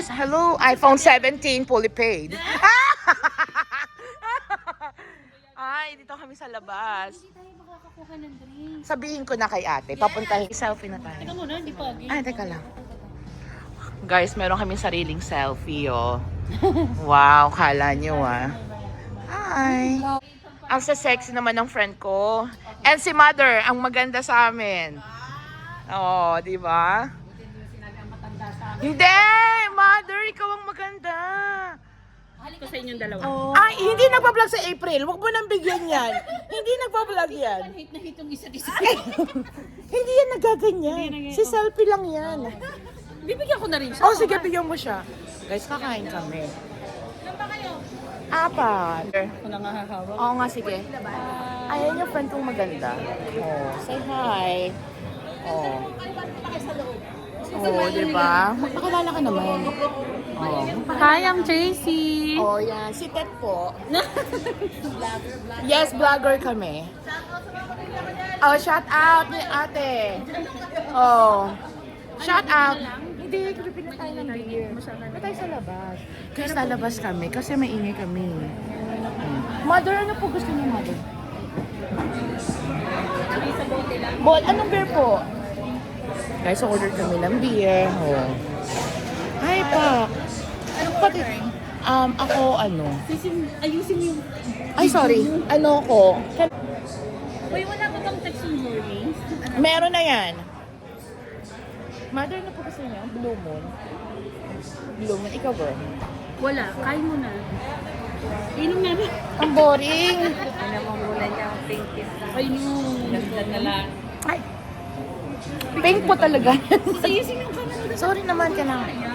Yes, hello. iPhone 17 fully paid. Ay, dito kami sa labas. Hindi tayo makakakuha ng drinks. Sabihin ko na kay ate. Papuntahin. Selfie na Teka tayo. muna, hindi pa. Ay, teka lang. Guys, meron kaming sariling selfie, oh. Wow, kala nyo, ah. Hi. Ang sexy naman ng friend ko. And si Mother, ang maganda sa amin. Oo, di ba? Hindi! Mother, ikaw ang maganda. Ko sa inyong dalawa. Ay, hindi nagpa-vlog sa April. Huwag mo nang bigyan yan. Hindi nagpa-vlog yan. Hate na hate yung isa't isa. Hindi yan nagaganyan. Si selfie lang yan. Bibigyan ko na rin siya. Oh, sige, bigyan mo siya. Guys, kakain kami. Ilan ba kayo? Apat. Ako na nga hahawak. Oo nga, sige. Ayan yung friend kong maganda. Oh, say hi. Oh. Oh, di ba? Magpakilala ka naman. Oh. Hi, I'm JC. Oh, yan. Si Ted po. Yes, vlogger kami. Oh, shout out ni ate. Oh. Shout out. Hindi, gripin na tayo ng beer. Hindi tayo sa labas. Guys, lalabas kami kasi maingay kami. Mother, ano po gusto niyo, Mother? Bol, anong beer po? Guys, order kami ng beer. Oh. Hi, pa. Anong pati? Ako, ano? Ayusin yung... Ay, sorry. Ano ko? Uy, wala ka bang text yung mornings? Meron na yan. Mother, ano po gusto niya? Blue Moon. Blue Moon. Ikaw, bro? Wala, kain mo na. Inom na rin. Ang boring. Ano mo muna niya ang pink is... Ay, no. Ganda na lang. Ay. Pink po talaga. Ayusin yung camera. Sorry naman ka na. Ayan.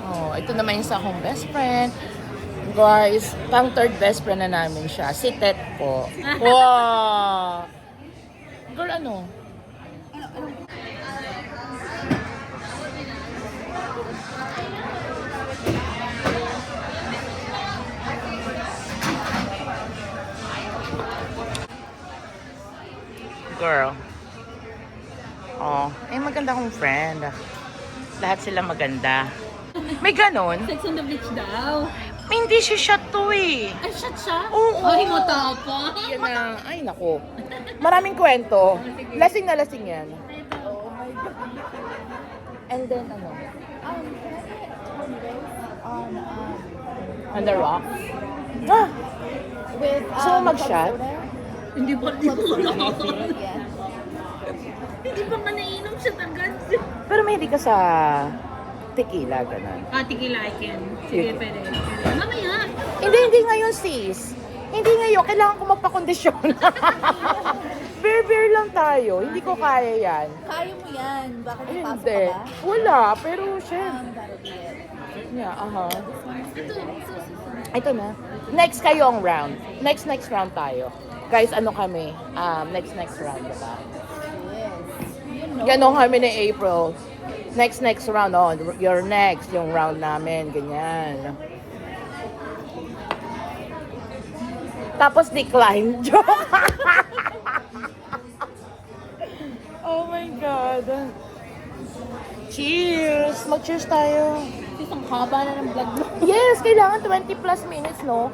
Oh, ito naman yung sa akong best friend. Guys, pang third best friend na namin siya. Si Tet po. Wow! Girl, ano? Girl. Oh, ay maganda kong friend. Lahat sila maganda. May ganon? Sex on the beach daw. Hindi siya shot to eh. Ay, shot siya? Oo. Ay, matapa. Yan na. Ay, nako. Maraming kwento. Lasing na lasing yan. And then, ano? On the rock? Ah! With So, mag-shot? Hindi ba Hindi pa man nainom siya agad. Pero mahilig ka sa tequila, ganun. Tequila I can. Sige, pwede. Mamaya. Hindi ngayon, sis. Hindi ngayon. Kailangan ko magpakondisyon. Beer lang tayo. Hindi ko kaya yan. Kaya mo yan. Bakit may pasok Hindi. ka ba? Wala. Pero, chef. That'll be it. Yeah, aha. Ito. Ito na. Next kayong round. Next round tayo. Guys, ano kami? Next round, diba? Yes. You know. Ganon kami ni April. Next round. Oh, you're next. Yung round namin. Ganyan. Tapos decline. Joke. Oh my God. Cheers! Mag-cheers tayo. Sis, ang haba na ng vlog mo. Yes, kailangan 20 plus minutes, no?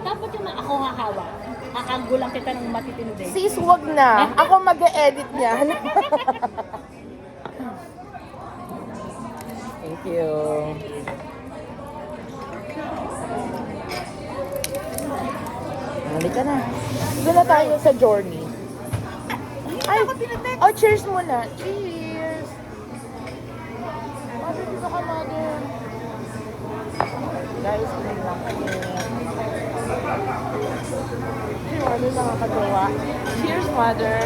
Dapat yung ako hahawa. Kakagulang kita ng matitino din. Sis, wag na. Ako mag-e-edit niyan. Thank you. Halika na. Doon na tayo sa journey. Ay, oh, cheers muna. Cheers. Mother, dito ka, mother. Guys, pinag lang kami. Ano nakakatawa? Cheers, mother.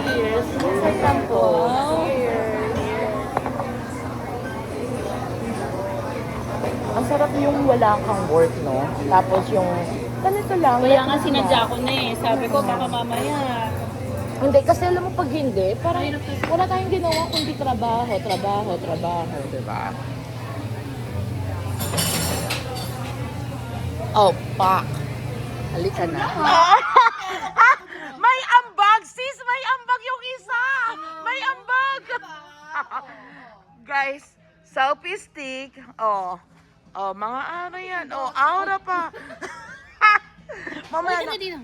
Cheers. Cheers lang po. Cheers. Ang sarap yung wala kang work, no? Tapos yung ganito lang. Kaya nga sinadya ko na eh. Sabi ko, baka mamaya. Hindi, kasi alam mo pag hindi, parang wala tayong ginawa kundi trabaho, diba? Oh, pak. Halika na. May ambag, sis! May ambag yung isa! May ambag! Guys, Selfie stick. Oh. Oh, mga ano yan. Oh, aura pa. Mamaya na.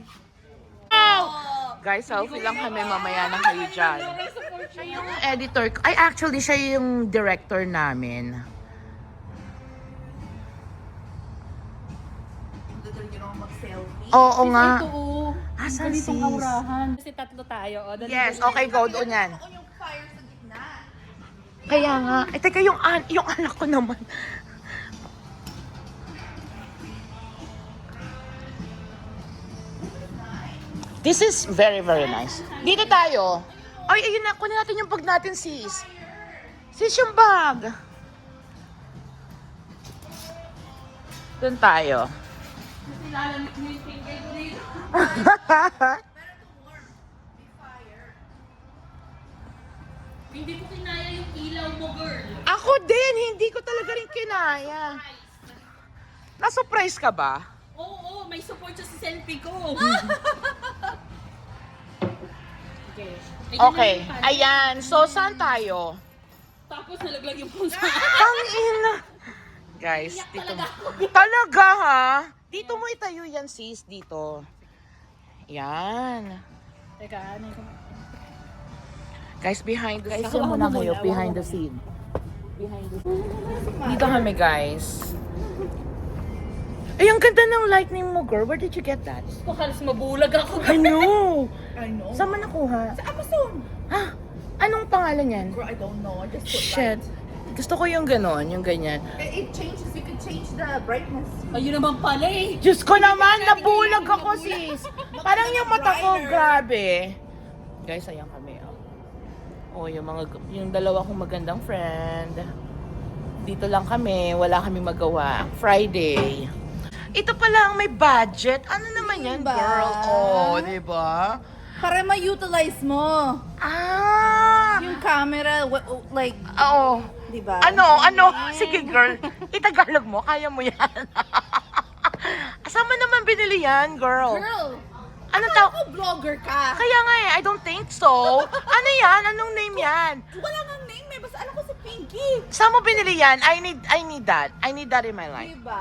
Oh! Guys, selfie lang kami. Mamaya na kayo dyan. Siya yung editor. Ay, actually, siya yung director namin. Oo nga. Asan sis? Kasi tatlo tayo. O, dali, Yes, dali. okay, go doon yan. Yung fire sa gitna. Kaya nga. Eh, teka, yung anak ko naman. This is very, very nice. Dito tayo. Ay, ayun na. Kunin natin yung bag natin, sis. Sis, yung bag. Doon tayo. Hindi ko kinaya yung ilaw mo, girl. Ako din, hindi ko talaga rin kinaya. Na-surprise ka ba? Oo, may support siya sa selfie ko. Okay, ayan. So, saan tayo? Tapos nalaglag yung phone sa Tangina. Guys, dito. Talaga ha? Dito mo itayo yan, sis. Dito. Yan. Teka, ano yung... Guys, behind the scene. Guys, Muna kayo, behind the scene. Behind the scene. Dito kami, guys. Ay, ang ganda ng lightning mo, girl. Where did you get that? Halos mabulag ako. I know. I know. Saan mo nakuha? Sa Amazon. Ha? Anong pangalan yan? Girl, I don't know. I just put Shit. Gusto ko yung ganon, yung ganyan. light. It changes. You can change the brightness. Ayun naman pala eh. Diyos ko naman, nabulag ako, sis. Parang yung mata ko, grabe. Guys, ayan kami. Oh, yung dalawa kong magandang friend. Dito lang kami, wala kami magawa. Friday. Ito pa lang may budget. Ano naman yan, Diba? girl? Oh, di ba? Para ma-utilize mo. Ah! Yung camera, like, Oo. di ba? Ano? Sige, girl. Itagalog mo. Kaya mo yan. Saan mo naman binili yan, girl? Girl, Ano akala tao? ko vlogger ka. Kaya nga I don't think so. Ano yan? Anong name yan? Wala nang name eh. Basta alam ko si Pinky. Saan mo binili yan? I need that. I need that in my life. Diba?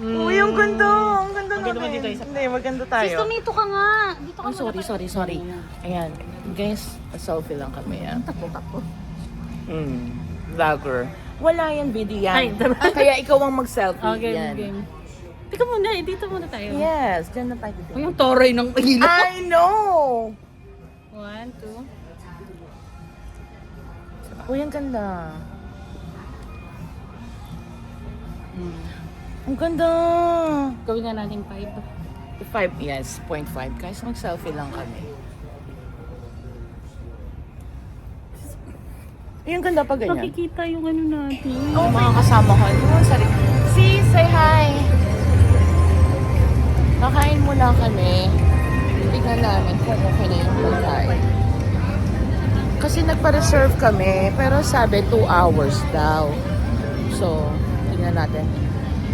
Uy, ang ganda. Ang ganda Maganda ba natin. dito, isa pa? Hindi, maganda tayo. Tumito ka nga. Dito ka Oh, sorry. Ayan. Guys, selfie lang kami. Takbo. Vlogger. Wala yan video yan. Ay, tama. Kaya ikaw ang mag-selfie. Okay, yan. game. Teka muna, dito muna tayo. Yes, dyan na tayo. O yung toroy ng ilaw. I know! 1, 2. Uy, ang ganda. Ang ganda. Gawin na natin 5. 5, yes, 0.5. Guys, mag-selfie lang kami. Ay, ang ganda pa ganyan. Makikita yung ano natin. Yung mga kasama ko. Sis, say hi! Kakain muna kami. Tignan namin kung okay na yung pagkain. Kasi nagpa-reserve kami, pero sabi 2 hours daw. So, tignan natin.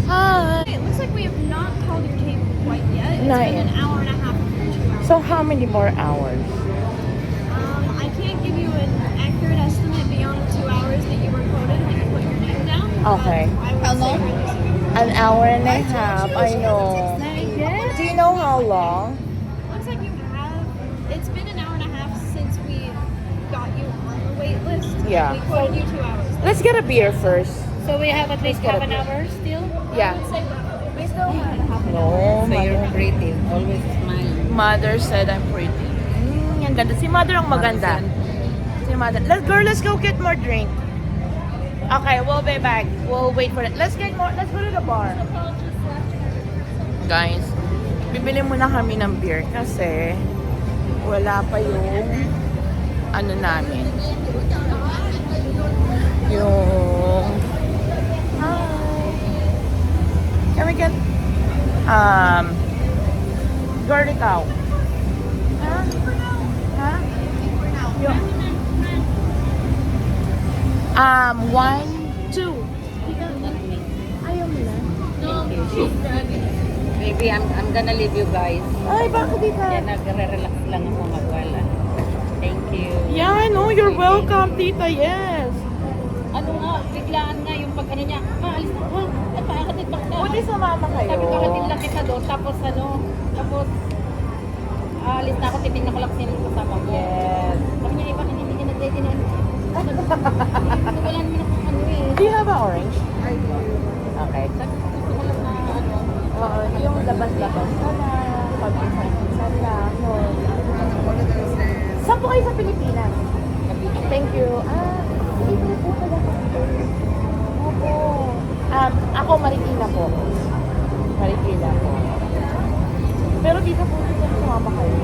Hi! It looks like we have not called your table quite yet. It's Not been yet. an hour and a half to 2 hours. So, how many more hours? I can't give you an accurate estimate beyond the 2 hours that you were quoted when you put your name down. Okay. I would How say long? really soon. An hour and a half, I know. Do you know how long? Looks like you have. It's been an hour and a half since we got you on the wait list. Yeah. We quoted you 2 hours. Let's get a beer first. So we have at least Let's get half a an hour still? Yeah. We still have half an No, mother. pretty. Always smile. Mother said I'm pretty. Ang ganda. Si mother ang maganda. Si mother. Let's go get more drink. Okay, we'll be back. We'll wait for it. Let's get more. Let's go to the bar. Guys, bibili muna kami ng beer kasi wala pa yung ano namin. Yung hi. Can we get garlic cow? Huh? Huh? Yung, 1, 2. Ayaw mo na? No, she's dragging. Maybe I'm gonna leave you guys. Ay, bakit di ka? Kaya nagre-relax lang ako magwala. Thank you. Yeah, I know. You're welcome, tita. Yes. Ano nga, biglaan nga yung pag ano niya, alis na ako. At paakatid pa kita. Buti sumama kayo. Sabi ko, hatid lang kita doon. Tapos alis na ako, titignan ko lang sino yung kasama mo. Yes. Sabi niya, iba, hindi niya nag-ready na. Wala naman ako ano eh. Do you have an orange? Okay. Sabi ko, gusto ko lang na ano. Oo, yung labas-labas ka na, pag-isa-isa lang, yun. Saan po kayo sa Pilipinas? Thank you. Dito po pala. Opo. Ako Marikina po. Marikina po. Pero dito po sumama kayo.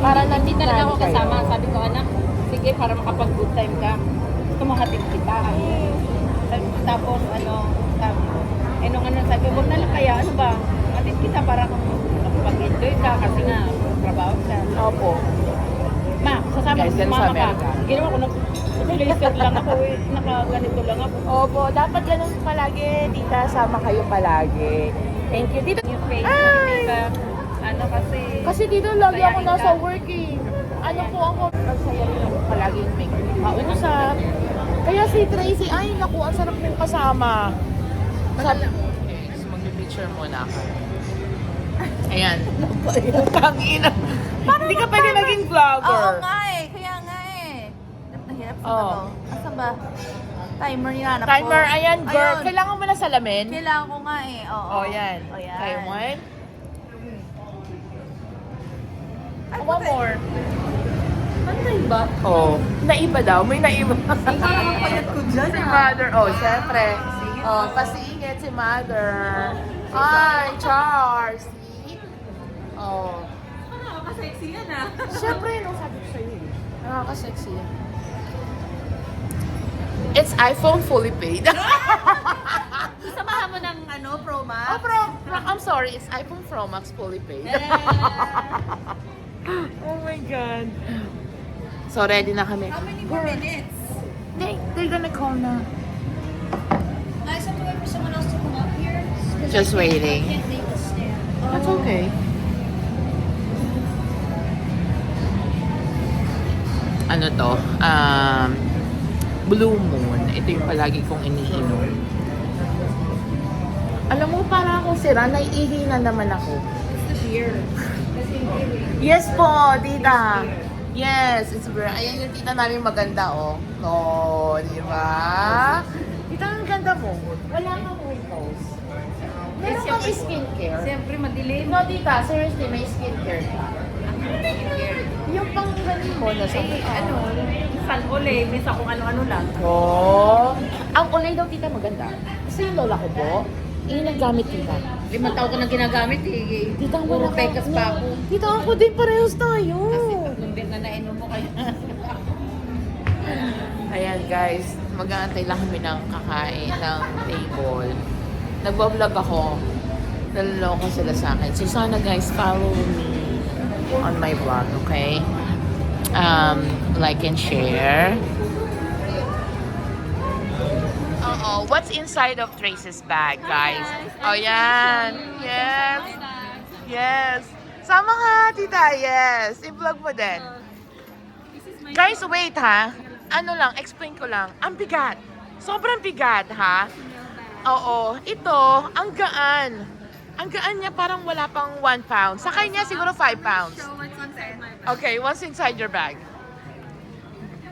Para Hindi talaga ako kayo. kasama. Sabi ko, anak, sige, para makapag-good time ka. Gusto mo hatid kita. Tapos, nung sabi ko, huwag na lang kaya, ano ba? Hatid kita para kung makapag-enjoy ka kasi nga, trabaho siya. Opo. Ma, sasama Guys, yan sa sumama ka. Amerika. Ginawa ko, naka-laser lang ako eh. Naka-ganito lang ako. Opo, dapat ganun palagi, tita. Sama kayo palagi. Thank you, tita. Yung face, Ay! ka, ano kasi... Kasi dito lagi ako Mayayain nasa ka. work eh. Ano po ako, magsaya rin ako palaging may kausap. Kaya si Tracy, ay naku, ang sarap mong kasama. Sabi, mag-picture muna ako. Ayan. Tangina. Hindi ka pwede maging vlogger. Oo nga eh. Kaya nga eh. Nahirap sa Oo. to. Asa ba? Timer yan. Ako. Timer, ayan girl. Ayun. Kailangan mo na salamin. Kailangan ko nga eh. Oo. Oh, yan. O yan. Okay, one. Ay, One more. Ano na iba? Oh, naiba daw. May naiba. Parang ang payat ko dyan Si ah. mother, oh, syempre. Oh, pasingit si mother. Hi, Charles. See? Oh. Nakaka-sexy yan ah. Syempre, nung sabi ko sa'yo eh. Nakaka-sexy yan. It's iPhone fully paid. Samahan mo ng Pro Max? I'm sorry, it's iPhone Pro Max fully paid. Oh my God. So, ready na kami. How many more minutes? They're gonna call na. I just have to wait for someone else to come up here. 'cause Just I waiting. can't leave the stand. That's okay. Ano to? Blue Moon. Ito yung palagi kong iniinom. Alam mo, para akong sira, naiihi na naman ako. It's the beer. Yes po, tita. Yes, it's beer. Ayan yung tita namin maganda, oh. Oh, di ba? Tita, ang ganda mo. Wala kang wrinkles. Meron kang skincare. Siyempre, madilim. No, tita, seriously, may skincare ka. Yung pang ganin mo na sa San uli, minsan kung ano-ano lang. Oh, ang ulay daw tita maganda. Kasi yung lola ko po, yung gamit tita. 5 taon ko na ginagamit eh. Tita, ang Puro wala ka. pekas pa ako. Tita, ako din parehas tayo. Kasi tatlong beer na nainom mo kaya. Ayan guys, mag-aantay lang kami ng kakain ng table. Nagbablog ako. Naloloko sila sa akin. So sana guys, follow me on my vlog, okay? Like and share. What's inside of Trace's bag, guys? Oh, yan. Yes. Yes. Sama ka, tita. Yes. I-vlog mo din. Guys, wait ha. Ano lang, explain ko lang. Ang bigat. Sobrang bigat, ha? Oo. Ito, ang gaan. Ang gaan niya parang wala pang 1 pound. Sa kanya siguro 5 pounds. Okay, what's inside your bag?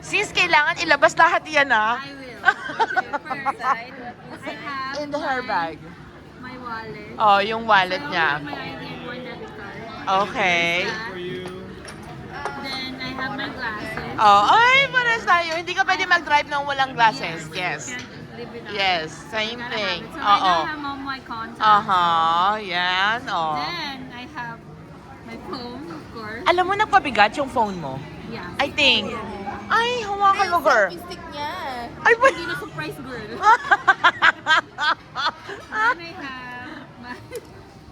Sis, kailangan ilabas lahat yan, ha? I will. Okay, first, I have In her bag. my wallet. Oh, yung wallet niya. My ID and one debit card. Okay. Then I have my glasses. Oh, ay, pares tayo. Hindi ka pwede mag-drive ng walang glasses. Yes. Can't live without Yes, it. same Gotta thing. have it. So Oo. I now have all my contacts. Yan, oh. Then I have my phone, of course. Alam mo, nagpabigat yung phone mo. Yeah. I think. Ay, hawakan mo, girl. Selfie stick niya. Ay, Hindi na surprise girl. Then I have my...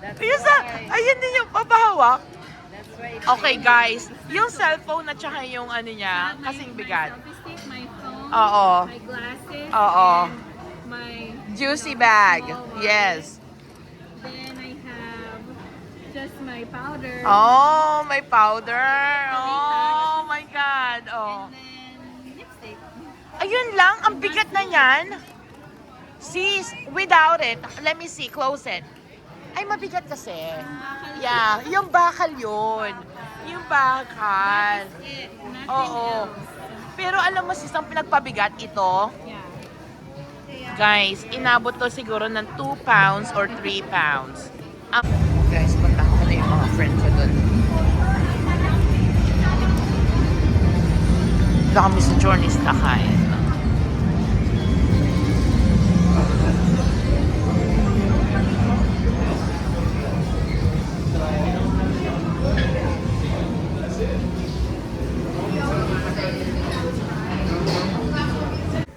Ayun sa, ayun din yung papahawak. That's right. Okay, guys. Yung cellphone at saka yung ano niya, kasing bigat. My selfie stick, my phone, Oo. my glasses, Oo. and my... Juicy bag. Yes. Then I have just my powder. Oh, may powder. Oh my God. Oh. And then, lipstick. Ayun lang, ang bigat na yan. Sis, without it, let me see, close it. Ay, mabigat kasi. Yeah, yung bakal yun. Yung bakal. It, nothing Oo. else. Pero alam mo sis, ang pinagpabigat ito, Yeah. guys, inabot to siguro ng 2 pounds or 3 pounds. Guys, punta ko na yung mga friend ko dun. Dito kami sa Journeys kakain.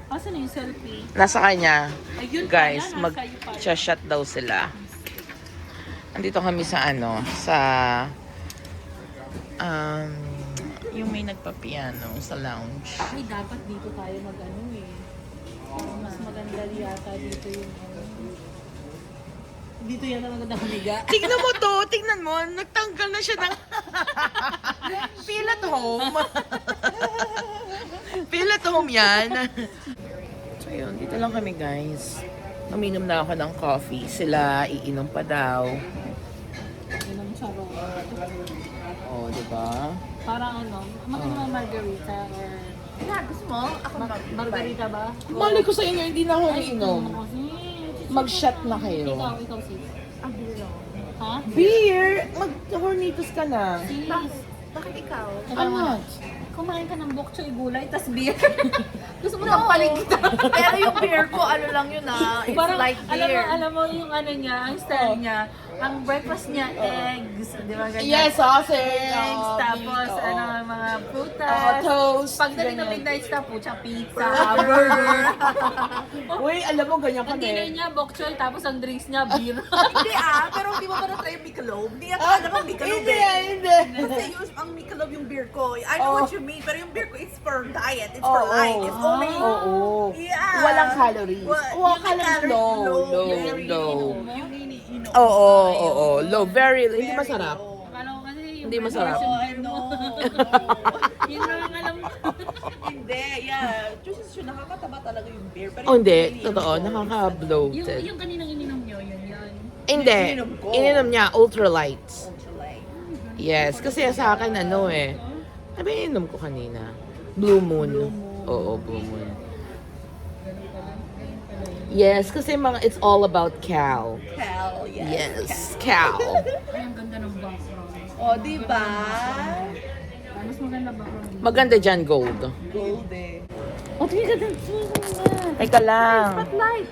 Asan na yung selfie? Nasa kanya. Ayun Guys, pala, nasa iyo pala. mag-shot daw sila. Andito kami sa ano, sa yung may nagpa-piano sa lounge. Ay, dapat dito tayo mag-ano eh. Mas maganda yata dito yung ano. Dito yan ang magandang humiga. Tignan mo to, tignan mo, nagtanggal na siya ng feel at home. Feel at home yan. So yun, dito lang kami guys. Uminom na ako ng coffee. Sila, iinom pa daw. Yun ang sarong. Oh, di ba? Parang ano, maganda margarita or... Yeah, gusto mo? Ako Margarita ba? Mali ko sa inyo, hindi na ako Ay, umiinom. ito kasi. Mag-shot na kayo. Ikaw sis. Ang bilo. Ha? Beer! Mag-hornitos ka na. Sis. Bakit ikaw? Ano? Kumain ka ng bok choy gulay, tas beer. Gusto mo nang paligid. Pero yung beer ko, ano lang yun it's Parang, light beer. alam mo yung ano niya, ang style niya, ang breakfast niya, eggs, di ba ganyan? Yes, sausage. Eggs, tapos Oo. ano, mga prutas. Toast. Pagdating ng ganyan. midnight stop po, tsaka pizza, burger. Uy, alam mo, ganyan Ang dinner kami. niya, bok choy, tapos ang drinks niya, beer. Hindi pero hindi mo ba na-try yung Michelob? Hindi ako alam ang Michelob Hindi, hindi. Kasi yung, ang Michelob yung beer ko. I know what you mean, pero yung beer ko, it's for diet. It's Oo. for light. It's only... Oo. Yeah. Walang calories. Yung Calories very low. Yung iniinom. Oo. Low. Very low. Hindi masarap. Akala ko kasi yung Hindi masarap. Oh, I know. Yun lang ang alam ko. Hindi, yeah. Just yun, nakakataba talaga yung beer. Pero Oh, hindi. yung Totoo. Yung, Nakaka-bloated. yung kaninang ininom nyo, yun. Hindi. ininom ko. Ininom niya, ultralights. ultralight. Yes. Kasi sa akin, ano eh. Ano ininom ko kanina? Blue Moon. Oo, Blue Moon. Yes, kasi mga, it's all about Cal. Cal, Yes, Cal. Ay, ang ganda ng background. O, di ba? Mas maganda background. Maganda dyan, gold. Gold eh. Oh, tingin ka din. Teka lang. Spotlight.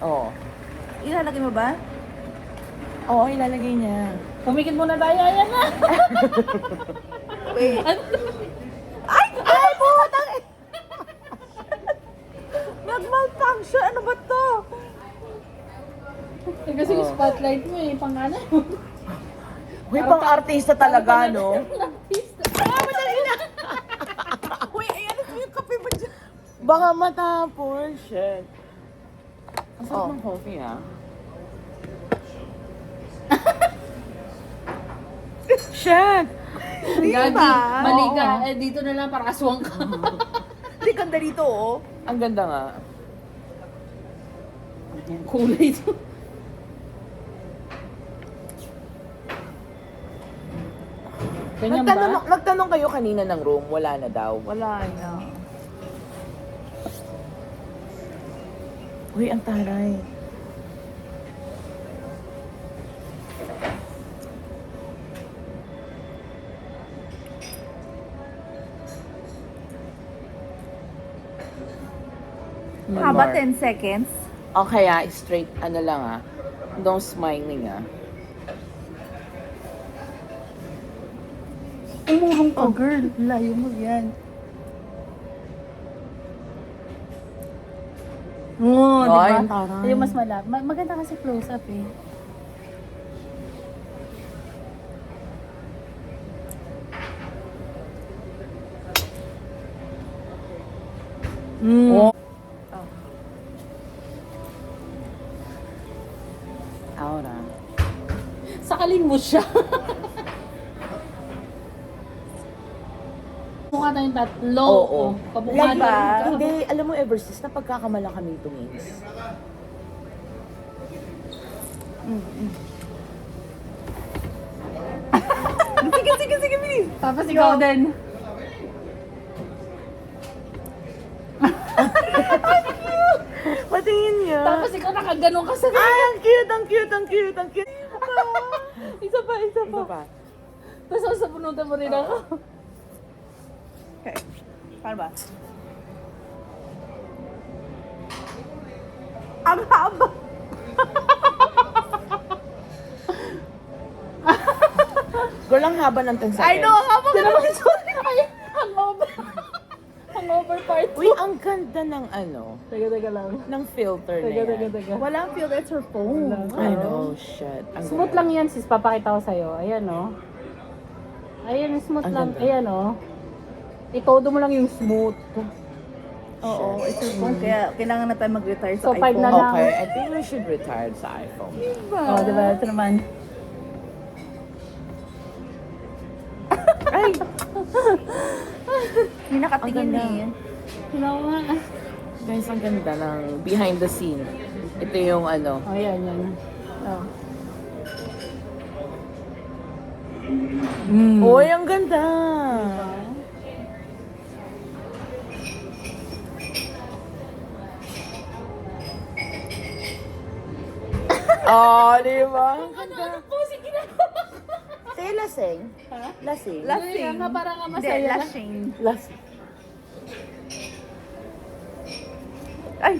Oo. Ilalagay mo ba? Oo, ilalagay niya. Pumikit muna tayo, ayan na. Wait. Ay! Ay! Putang! Nag-malfunction. Ano ba to? Kasi yung spotlight mo eh, pang ano. Uy, pang artista talaga, no? Uy, ayan mo yung kape mo dyan. Baka matapon. Shit. Ang sarap ng coffee, ha? Shit! Gagi, ba? mali ka. Eh, dito na lang para aswang ka. Hindi, ganda dito, oh. Ang ganda nga. Kulay ito. Ganyan ba? Nagtanong kayo kanina ng room, wala na daw. Wala na. Uy, ang taray. Haba 10 seconds. Okay, straight, ano lang, Don't smiling, Umurong ka, girl. Layo mo yan. Oo, di Ay, ba? ang taray. Yung mas malap. Maganda kasi close-up eh. Oh. Aura. Sa Mahalin mo siya. Mukha tayong tatlo. Oo. Kamukha Diba? lang. Hindi, alam mo ever since na pagkakamala kami tumingin. Sige, bilis. Tapos ikaw din. Patingin niya. Tapos ikaw nakaganon ka sa Ay, ang cute, ang cute, ang cute, ang cute. Isa pa. Ano ba? Tapos sasabunutan mo rin ako. Okay. Paano ba? Ang haba. Girl, ang haba ng 10 seconds. I know, ang haba ka naman. Ay, hangover. Hangover part 2. Uy, ang ganda ng ano, Teka lang. ng filter na yan. Teka. Walang feel, it's her phone. I know, shit. Ang Smooth ganda. lang yan, sis. Papakita ko sa'yo. Ayan, oh. Ayan, smooth Ang lang. ganda. Ayan, oh. Itodo mo lang yung smooth. Oo, it's her phone. Kaya kailangan na tayo mag-retire sa So, 5 iPhone. na lang. Okay, I think we should retire sa iPhone. Oh, diba? Ito naman. Ay! May Ang nakatingin ganda. eh. Ginawa. Guys, ang ganda ng behind the scene. Ito yung ano. Oh, yan. Oh. Uy, ang ganda! Oh, di ba? Ano po? Sige na. Say lasing. Ha? Lasing. Lasing. Nga, parang nga Hindi, masaya. lasing. Lasing. Ay!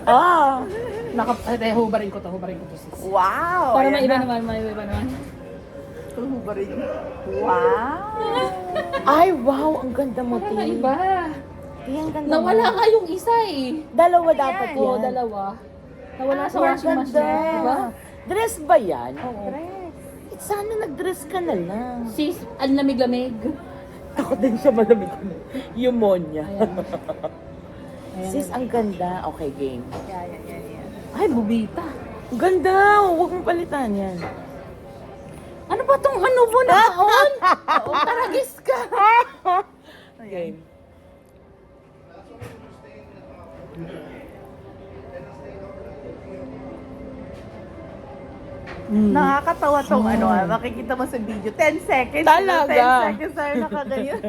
Ah! Hubarin ko to, sis. Wow! Para Ayan may iba na. naman, may iba naman. Tulong ba rin? Wow! Ay, wow! Ang ganda mo, Para Tin. may iba. Tin, ang ganda Nawala mo. nga yung isa eh. Dalawa dapat yan. Oo, dalawa. Nawala sa Ang washing ganda. machine. Diba? Dress ba yan? Oo. Sana nag-dress ka na lang. Sis, ang lamig-lamig. Ako din siya malamig. Pneumonia. Ayan. Ayan. Sis, ang ganda. Okay, game. Yeah. Ay, bubita. Ang ganda! Huwag mong palitan yan. Ano ba tong ano mo na on? Oo, taragis ka. Game. Nakakatawa tong ano, makikita mo sa video. 10 seconds. Talaga? 10 seconds tayo nakaganyan.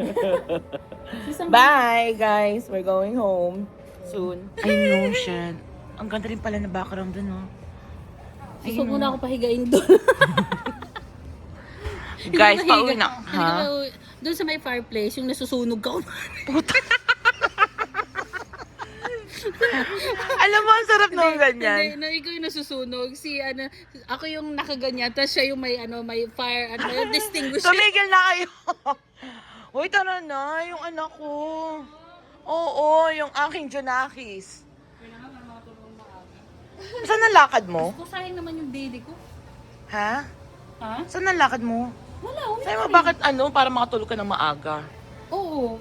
Bye, guys. We're going home soon. I know, Shan. Ang ganda rin pala na background dun, no? Gusto mo na ako pahigain doon. Guys, pauwi na. Ha? Doon sa may fireplace, yung nasusunog ka. Alam mo, ang sarap nung ganyan. Hindi, ikaw yung nasusunog. Ako yung nakaganyan, tapos siya yung may may fire, may distinguisher. Tumigil na kayo. Uy, tara na, yung anak ko. Oo, yung aking Junakis. Saan ang lakad mo? Kusayang naman yung daily ko. Ha? Ha? Saan ang lakad mo? Wala, Sa'yo mo bakit para makatulog ka ng maaga? Oo.